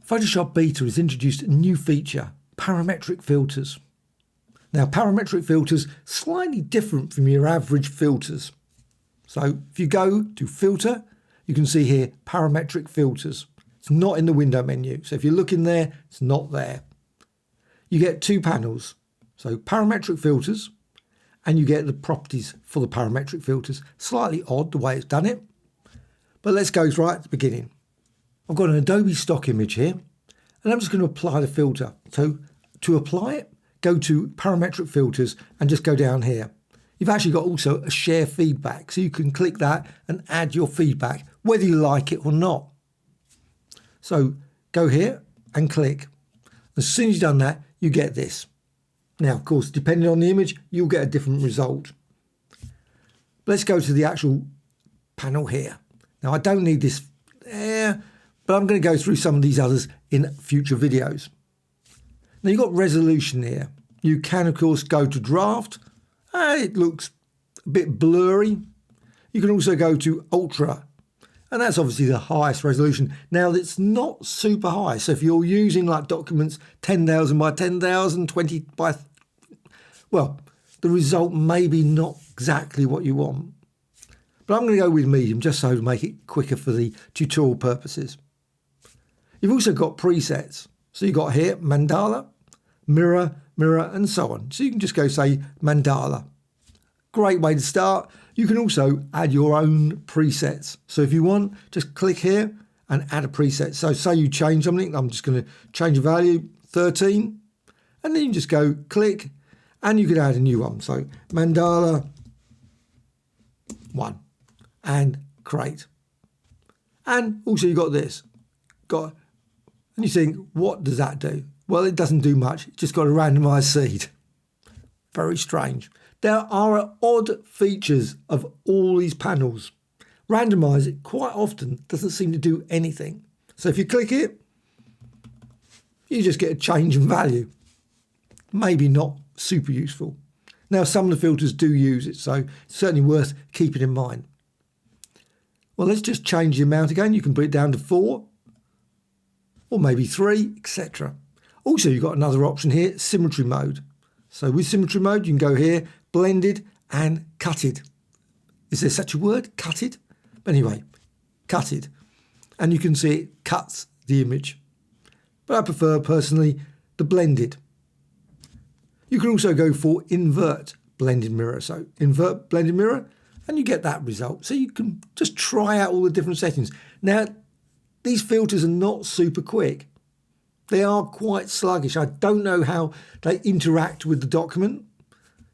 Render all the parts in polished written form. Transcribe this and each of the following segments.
Photoshop Beta has introduced a new feature, parametric filters. Now, parametric filters slightly different from your average filters. So if you go to Filter, you can see here parametric filters. It's not in the window menu. So if you look in there, it's not there. You get two panels. So parametric filters, and you get the properties for the parametric filters. Slightly odd the way it's done it. But let's go right at the beginning. I've got an Adobe stock image here, and I'm just going to apply the filter. So to apply it, go to parametric filters and just go down here. You've actually got also a share feedback, so you can click that and add your feedback, whether you like it or not. So go here and click. As soon as you've done that, you get this. Now, of course, depending on the image, you'll get a different result. Let's go to the actual panel here. Now, I don't need this there, but I'm going to go through some of these others in future videos. Now, you've got resolution here. You can, of course, go to draft. It looks a bit blurry. You can also go to ultra, and that's obviously the highest resolution. Now, it's not super high. So if you're using like documents 10,000 by 10,000, 20 by, well, the result may be not exactly what you want. But I'm going to go with medium just so to make it quicker for the tutorial purposes. You've also got presets. So you've got here mandala, mirror, mirror, and so on. So you can just go say mandala. Great way to start. You can also add your own presets. So if you want, just click here and add a preset. So say you change something. I'm just going to change the value 13, and then you just go click and you can add a new one. So mandala 1 and create. And also you got this. And you think, what does that do? Well, it doesn't do much. It's just got a randomized seed. Very strange. There are odd features of all these panels. Randomize it quite often doesn't seem to do anything. So if you click it, you just get a change in value. Maybe not super useful. Now, some of the filters do use it, so it's certainly worth keeping in mind. Well, let's just change the amount again. You can put it down to 4 or maybe 3, etc. Also, you've got another option here, symmetry mode. So with symmetry mode, you can go here, blended and cutted. Is there such a word, cutted? But anyway, cutted. And you can see it cuts the image. But I prefer personally the blended. You can also go for invert blended mirror. So invert blended mirror and you get that result. So you can just try out all the different settings. Now, these filters are not super quick. They are quite sluggish. I don't know how they interact with the document.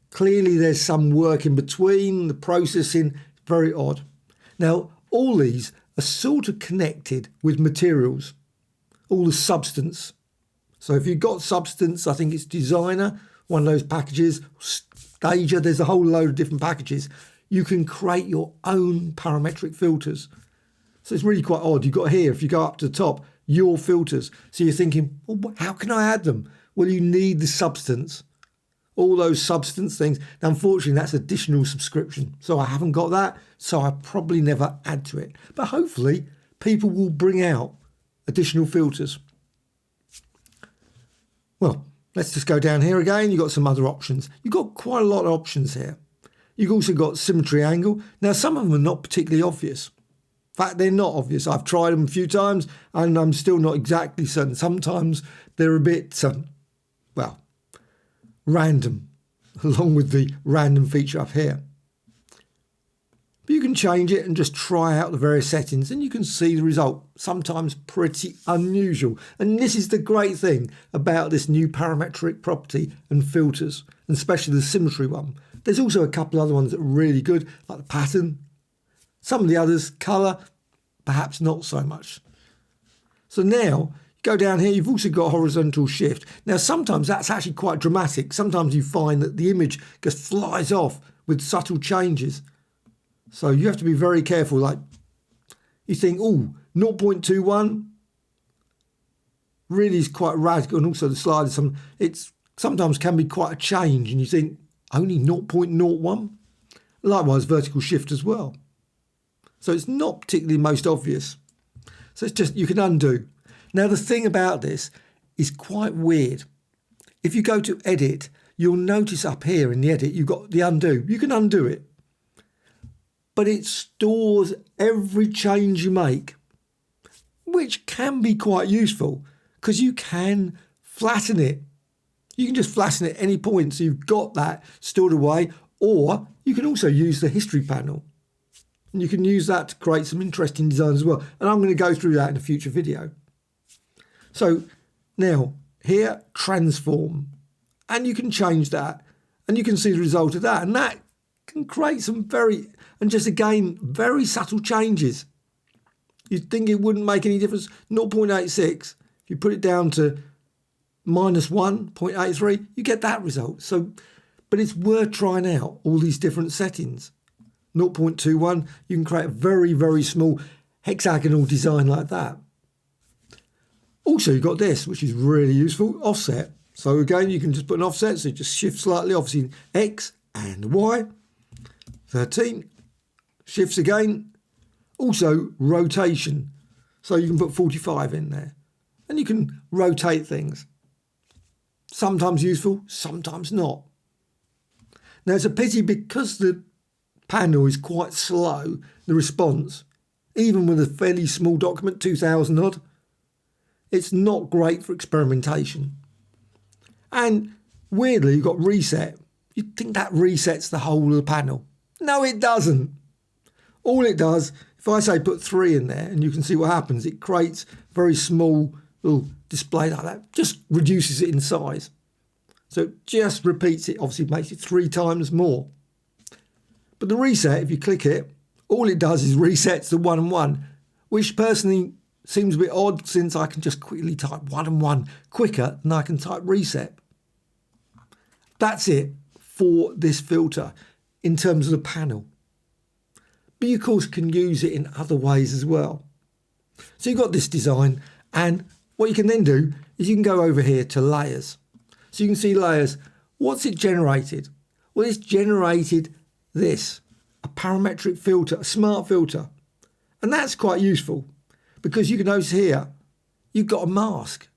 Clearly, there's some work in between, the processing, very odd. Now, all these are sort of connected with materials, all the substance. So if you've got substance, I think it's Designer, one of those packages, Stager, there's a whole load of different packages. You can create your own parametric filters. So it's really quite odd. You've got here, if you go up to the top, your filters. So you're thinking, well, how can I add them? Well, you need the substance, all those substance things. Now, unfortunately, that's additional subscription. So I haven't got that. So I probably never add to it. But hopefully people will bring out additional filters. Well, let's just go down here again. You've got some other options. You've got quite a lot of options here. You've also got symmetry angle. Now, some of them are not particularly obvious. In fact, they're not obvious. I've tried them a few times and I'm still not exactly certain. Sometimes they're a bit, well, random, along with the random feature up here. But you can change it and just try out the various settings and you can see the result. Sometimes pretty unusual. And this is the great thing about this new parametric property and filters, and especially the symmetry one. There's also a couple other ones that are really good, like the pattern. Some of the others, colour, perhaps not so much. So now, you go down here, you've also got horizontal shift. Now, sometimes that's actually quite dramatic. Sometimes you find that the image just flies off with subtle changes. So you have to be very careful. Like, you think, oh, 0.21 really is quite radical. And also the slide, it's sometimes can be quite a change. And you think, only 0.01? Likewise, vertical shift as well. So it's not particularly most obvious. So it's just, you can undo. Now, the thing about this is quite weird. If you go to edit, you'll notice up here in the edit, you've got the undo. You can undo it, but it stores every change you make, which can be quite useful because you can flatten it. You can just flatten it at any point, so you've got that stored away, or you can also use the history panel. And you can use that to create some interesting designs as well. And I'm going to go through that in a future video. So now here, transform, and you can change that, and you can see the result of that. And that can create some very subtle changes. You'd think it wouldn't make any difference. 0.86, if you put it down to -1.83, you get that result. So, but it's worth trying out all these different settings. 0.21, you can create a very, very small hexagonal design like that. Also, you've got this, which is really useful, offset. So again, you can just put an offset, so you just shift slightly, obviously X and Y. 13, shifts again. Also, rotation. So you can put 45 in there. And you can rotate things. Sometimes useful, sometimes not. Now, it's a pity because the panel is quite slow, the response, even with a fairly small document, 2,000 odd, it's not great for experimentation. And weirdly, you've got reset. You'd think that resets the whole of the panel. No, it doesn't. All it does, if I say put 3 in there, and you can see what happens, it creates a very small little display like that, just reduces it in size. So it just repeats it, obviously makes it 3 times more. But the reset, if you click it, all it does is resets the 1 and 1, which personally seems a bit odd since I can just quickly type 1 and 1 quicker than I can type reset. That's it for this filter in terms of the panel. But you, of course, can use it in other ways as well. So you've got this design, and what you can then do is you can go over here to layers. So you can see layers. What's it generated? Well, it's generated this, a parametric filter, a smart filter. And that's quite useful because you can notice here, you've got a mask.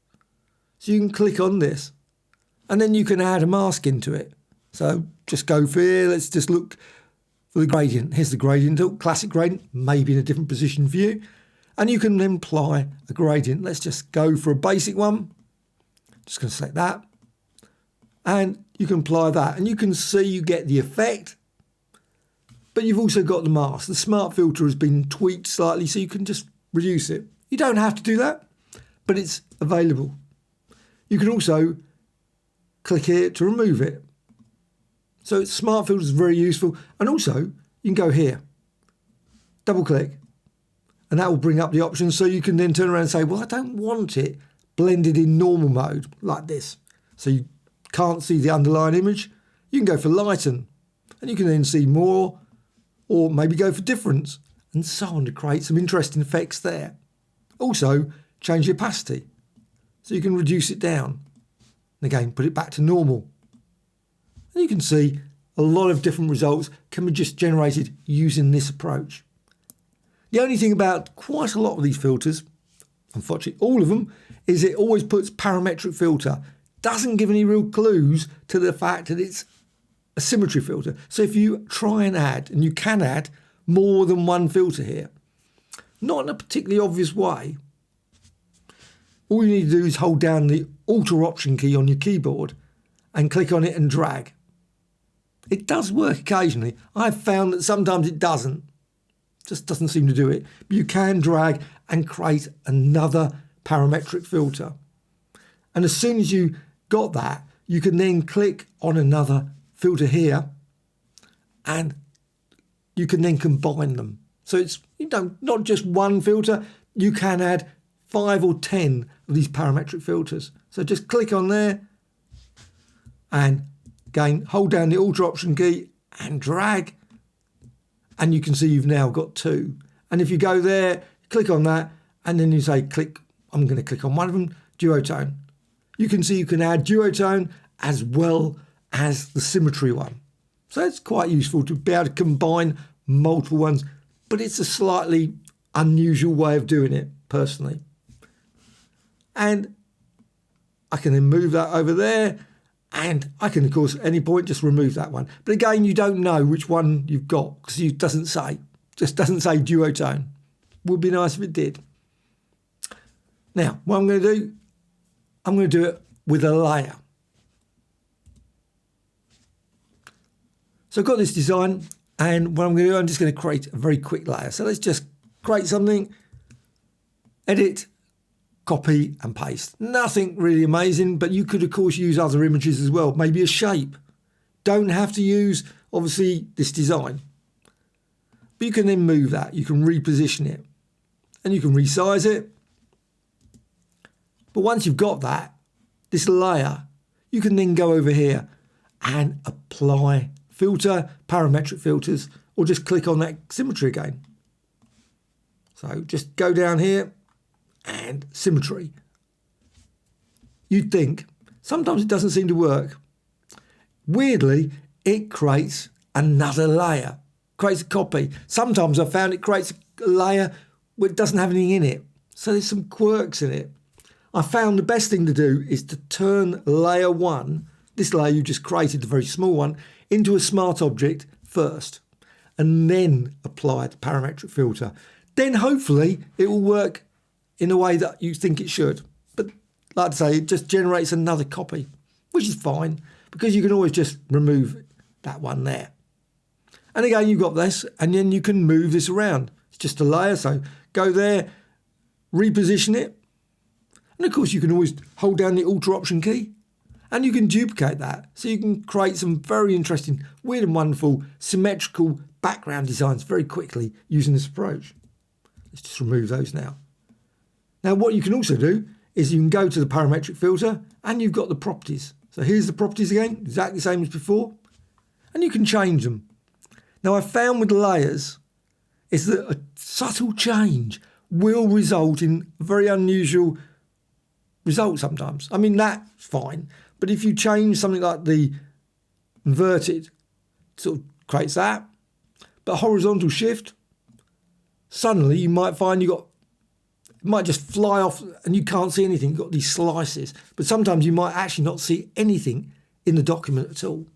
So you can click on this and then you can add a mask into it. So just go for here, let's just look for the gradient. Here's the gradient tool, classic gradient, maybe in a different position for you. And you can then apply a gradient. Let's just go for a basic one. Just going to select that. And you can apply that. And you can see you get the effect. But you've also got the mask. The smart filter has been tweaked slightly so you can just reduce it. You don't have to do that, but it's available. You can also click here to remove it. So smart filter is very useful. And also you can go here, double click, and that will bring up the options. So you can then turn around and say, well, I don't want it blended in normal mode like this. So you can't see the underlying image. You can go for lighten and you can then see more, or maybe go for difference, and so on, to create some interesting effects there. Also, change the opacity, so you can reduce it down. And again, put it back to normal. And you can see a lot of different results can be just generated using this approach. The only thing about quite a lot of these filters, unfortunately all of them, is it always puts parametric filter. Doesn't give any real clues to the fact that it's a symmetry filter. So if you try and add, and you can add more than one filter here, not in a particularly obvious way, all you need to do is hold down the Alt or Option key on your keyboard and click on it and drag. It does work occasionally. I've found that sometimes it doesn't. Just doesn't seem to do it. But you can drag and create another parametric filter. And as soon as you got that, you can then click on another filter here and you can then combine them. So it's, you know, not just one filter, you can add 5 or 10 of these parametric filters. So just click on there and again hold down the Alt Option key and drag, and you can see you've now got 2. And if you go there, click on that, and then you say click, I'm going to click on one of them, duotone. You can see you can add duotone as well as the symmetry one. So it's quite useful to be able to combine multiple ones, but it's a slightly unusual way of doing it personally. and I can then move that over there, and I can, of course, at any point just remove that one. But again, you don't know which one you've got because it doesn't say. Just doesn't say duotone. Would be nice if it did. Now, what I'm going to do, I'm going to do it with a layer. So I've got this design, and what I'm going to do, I'm just going to create a very quick layer. So let's just create something, edit, copy and paste. Nothing really amazing, but you could of course use other images as well, maybe a shape. Don't have to use obviously this design, but you can then move that, you can reposition it and you can resize it. But once you've got that, this layer, you can then go over here and apply filter, parametric filters, or just click on that symmetry again. So just go down here and symmetry. You'd think sometimes it doesn't seem to work. Weirdly, it creates another layer, creates a copy. Sometimes I've found it creates a layer where it doesn't have anything in it. So there's some quirks in it. I found the best thing to do is to turn layer 1, this layer you just created, the very small one, into a smart object first, and then apply the parametric filter. Then hopefully it will work in a way that you think it should. But like I say, it just generates another copy, which is fine because you can always just remove that one there. And again, you've got this, and then you can move this around. It's just a layer, so go there, reposition it. And of course, you can always hold down the Alt Option key and you can duplicate that. So you can create some very interesting, weird and wonderful symmetrical background designs very quickly using this approach. Let's just remove those now. Now, what you can also do is you can go to the parametric filter and you've got the properties. So here's the properties again, exactly the same as before, and you can change them. Now, I found with layers is that a subtle change will result in a very unusual result sometimes. I mean, that's fine, but if you change something like the inverted, sort of creates that, but horizontal shift, suddenly you might find it might just fly off and you can't see anything. You've got these slices, but sometimes you might actually not see anything in the document at all.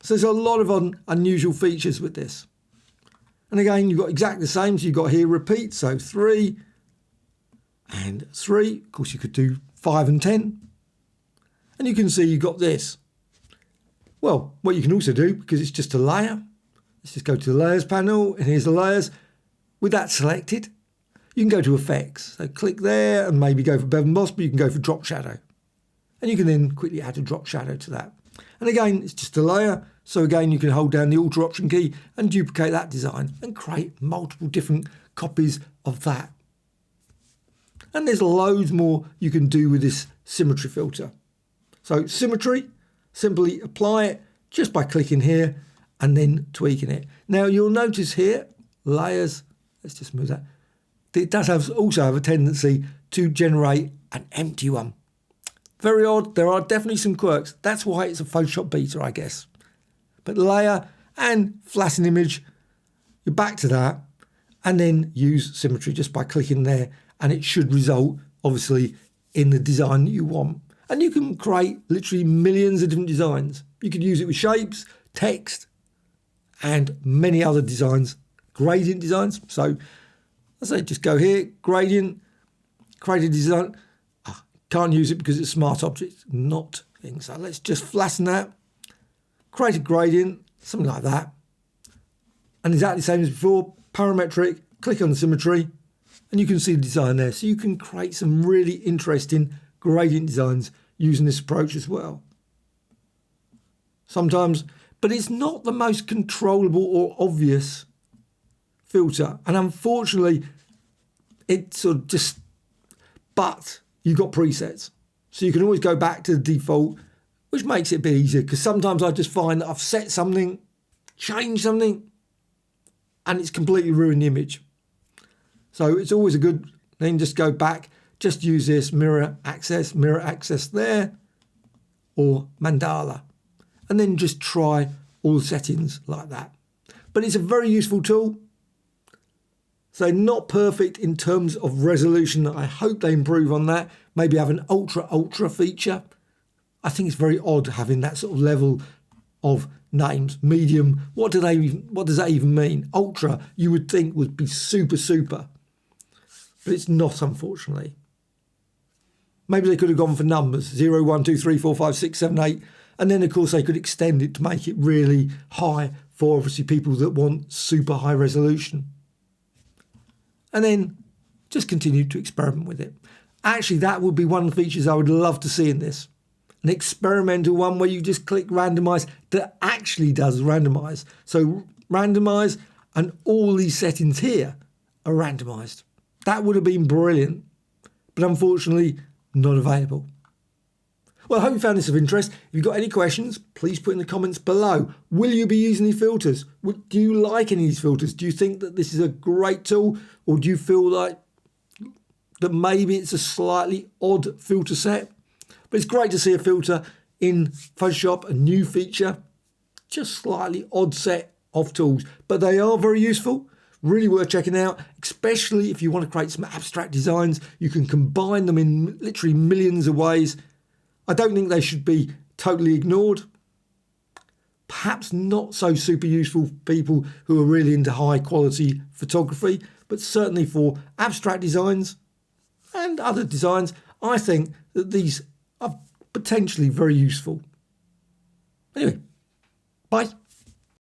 So there's a lot of unusual features with this. And again, you've got exactly the same. So you've got here repeat, so 3 and 3. Of course, you could do 5 and 10. And you can see you've got this. Well, what you can also do, because it's just a layer, let's just go to the layers panel, and here's the layers. With that selected, you can go to effects. So click there and maybe go for bevel emboss, but you can go for drop shadow. And you can then quickly add a drop shadow to that. And again, it's just a layer. So again, you can hold down the Alt Option key and duplicate that design and create multiple different copies of that. And there's loads more you can do with this symmetry filter. So symmetry, simply apply it just by clicking here and then tweaking it. Now you'll notice here, layers, let's just move that. It does also have a tendency to generate an empty one. Very odd. There are definitely some quirks. That's why it's a Photoshop beta, I guess. But layer and flatten image, you're back to that, and then use symmetry just by clicking there, and it should result, obviously, in the design that you want. And you can create literally millions of different designs. You could use it with shapes, text, and many other designs, gradient designs. So I say just go here, gradient, create a design. Can't use it because it's smart object, not thing. So let's just flatten that, create a gradient, something like that. And exactly the same as before, parametric, click on the symmetry, and you can see the design there. So you can create some really interesting gradient designs using this approach as well. Sometimes, but it's not the most controllable or obvious filter. And unfortunately, it's sort of just, but you've got presets. So you can always go back to the default, which makes it a bit easier, because sometimes I just find that I've set something, changed something, and it's completely ruined the image. So it's always a good thing, just go back, just use this mirror access there, or mandala, and then just try all the settings like that. But it's a very useful tool. So not perfect in terms of resolution. I hope they improve on that. Maybe have an ultra feature. I think it's very odd having that sort of level of names. Medium, what does that even mean? Ultra, you would think would be super, but it's not, unfortunately. Maybe they could have gone for numbers, 0, 1, 2, 3, 4, 5, 6, 7, 8. And then, of course, they could extend it to make it really high for, obviously, people that want super high resolution. And then just continue to experiment with it. Actually, that would be one of the features I would love to see in this. An experimental one where you just click randomize that actually does randomize. So randomize, and all these settings here are randomized. That would have been brilliant, but unfortunately not available. Well, I hope you found this of interest. If you've got any questions, please put in the comments below. Will you be using these filters? Do you like any of these filters? Do you think that this is a great tool, or do you feel like that maybe it's a slightly odd filter set? But it's great to see a filter in Photoshop, a new feature, just slightly odd set of tools, but they are very useful, really worth checking out, especially if you want to create some abstract designs. You can combine them in literally millions of ways. I don't think they should be totally ignored. Perhaps not so super useful for people who are really into high quality photography, but certainly for abstract designs and other designs, I think that these are potentially very useful. Anyway, bye.